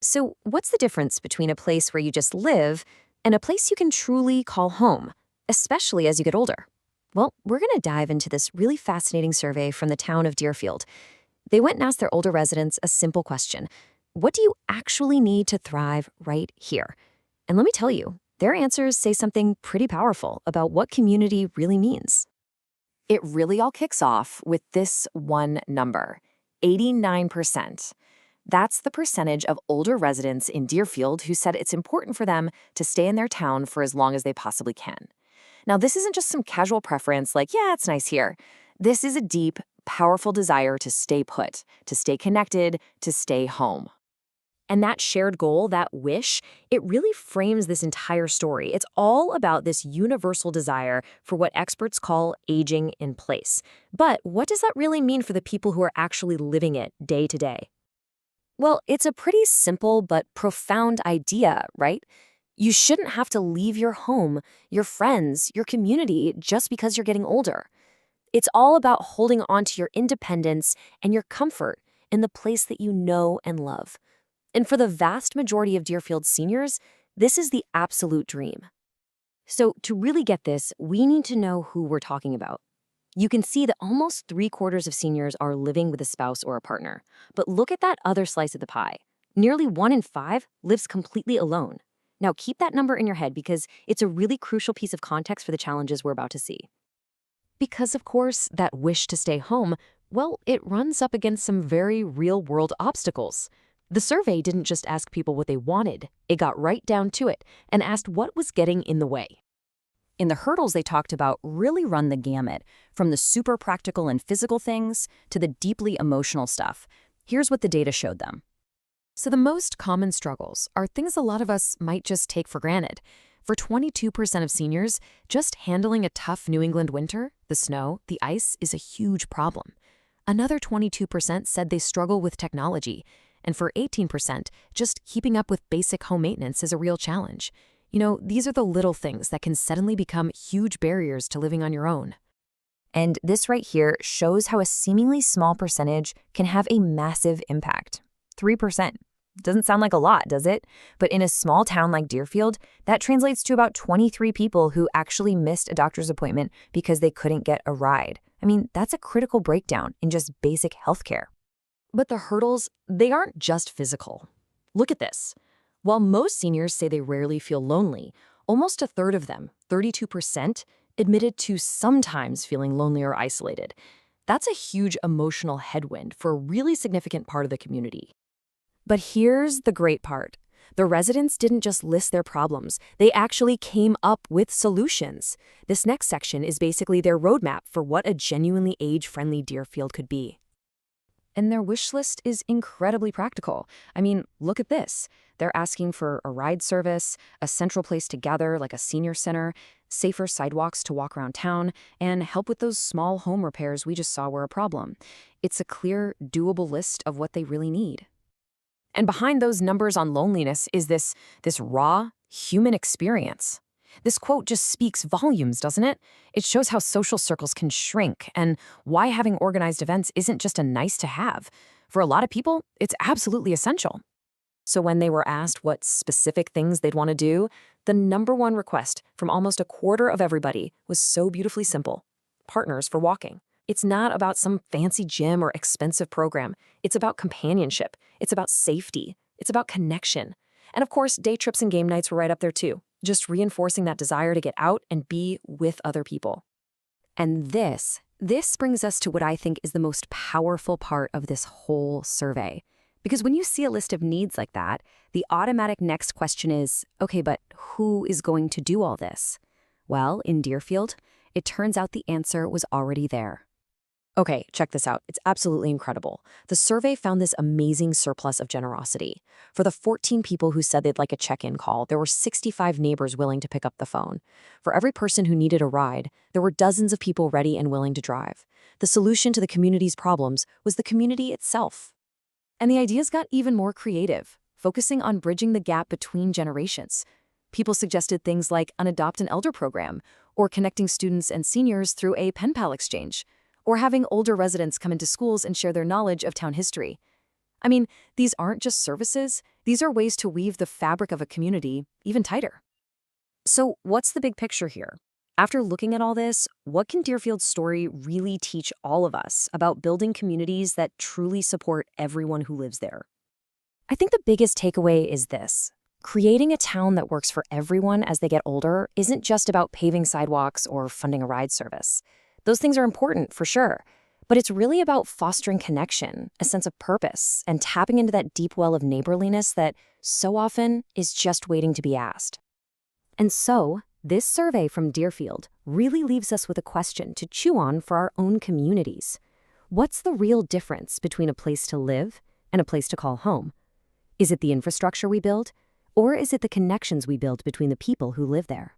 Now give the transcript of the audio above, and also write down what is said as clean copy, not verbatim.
So, what's the difference between a place where you just live and a place you can truly call home, especially as you get older? Well, we're going to dive into this really fascinating survey from the town of Deerfield. They went and asked their older residents a simple question: what do you actually need to thrive right here? And let me tell you, their answers say something pretty powerful about what community really means. It really all kicks off with this one number: 89%. That's the percentage of older residents in Deerfield who said it's important for them to stay in their town for as long as they possibly can. Now, this isn't just some casual preference like, yeah, it's nice here. This is a deep, powerful desire to stay put, to stay connected, to stay home. And that shared goal, that wish, it really frames this entire story. It's all about this universal desire for what experts call aging in place. But what does that really mean for the people who are actually living it day to day? Well, it's a pretty simple but profound idea, right? You shouldn't have to leave your home, your friends, your community just because you're getting older. It's all about holding on to your independence and your comfort in the place that you know and love. And for the vast majority of Deerfield seniors, this is the absolute dream. So to really get this, we need to know who we're talking about. You can see that almost 3/4 of seniors are living with a spouse or a partner. But look at that other slice of the pie. Nearly 1 in 5 lives completely alone. Now keep that number in your head because it's a really crucial piece of context for the challenges we're about to see. Because, of course, that wish to stay home, well, it runs up against some very real-world obstacles. The survey didn't just ask people what they wanted, it got right down to it and asked what was getting in the way. And the hurdles they talked about really run the gamut, from the super practical and physical things to the deeply emotional stuff. Here's what the data showed them. So the most common struggles are things a lot of us might just take for granted. For 22% of seniors, just handling a tough New England winter, the snow, the ice, is a huge problem. Another 22% said they struggle with technology. And for 18%, just keeping up with basic home maintenance is a real challenge. You know, these are the little things that can suddenly become huge barriers to living on your own. And this right here shows how a seemingly small percentage can have a massive impact. 3%. Doesn't sound like a lot, does it? But in a small town like Deerfield, that translates to about 23 people who actually missed a doctor's appointment because they couldn't get a ride. I mean, that's a critical breakdown in just basic healthcare. But the hurdles, they aren't just physical. Look at this. While most seniors say they rarely feel lonely, almost a third of them, 32%, admitted to sometimes feeling lonely or isolated. That's a huge emotional headwind for a really significant part of the community. But here's the great part. The residents didn't just list their problems, they actually came up with solutions. This next section is basically their roadmap for what a genuinely age-friendly Deerfield could be. And their wish list is incredibly practical. I mean, look at this. They're asking for a ride service, a central place to gather like a senior center, safer sidewalks to walk around town, and help with those small home repairs we just saw were a problem. It's a clear, doable list of what they really need. And behind those numbers on loneliness is this raw, human experience. This quote just speaks volumes, doesn't it? It shows how social circles can shrink and why having organized events isn't just a nice to have. For a lot of people, it's absolutely essential. So when they were asked what specific things they'd want to do, the number one request from almost a quarter of everybody was so beautifully simple: partners for walking. It's not about some fancy gym or expensive program. It's about companionship. It's about safety. It's about connection. And of course, day trips and game nights were right up there too, just reinforcing that desire to get out and be with other people. And this brings us to what I think is the most powerful part of this whole survey. Because when you see a list of needs like that, the automatic next question is, okay, but who is going to do all this? Well, in Deerfield, it turns out the answer was already there. Okay, check this out. It's absolutely incredible. The survey found this amazing surplus of generosity. For the 14 people who said they'd like a check-in call, there were 65 neighbors willing to pick up the phone. For every person who needed a ride, there were dozens of people ready and willing to drive. The solution to the community's problems was the community itself. And the ideas got even more creative, focusing on bridging the gap between generations. People suggested things like an Adopt an Elder program, or connecting students and seniors through a pen pal exchange, or having older residents come into schools and share their knowledge of town history. I mean, these aren't just services, these are ways to weave the fabric of a community even tighter. So, what's the big picture here? After looking at all this, what can Deerfield's story really teach all of us about building communities that truly support everyone who lives there? I think the biggest takeaway is this. Creating a town that works for everyone as they get older isn't just about paving sidewalks or funding a ride service. Those things are important, for sure. But it's really about fostering connection, a sense of purpose, and tapping into that deep well of neighborliness that so often is just waiting to be asked. And so, this survey from Deerfield really leaves us with a question to chew on for our own communities. What's the real difference between a place to live and a place to call home? Is it the infrastructure we build, or is it the connections we build between the people who live there?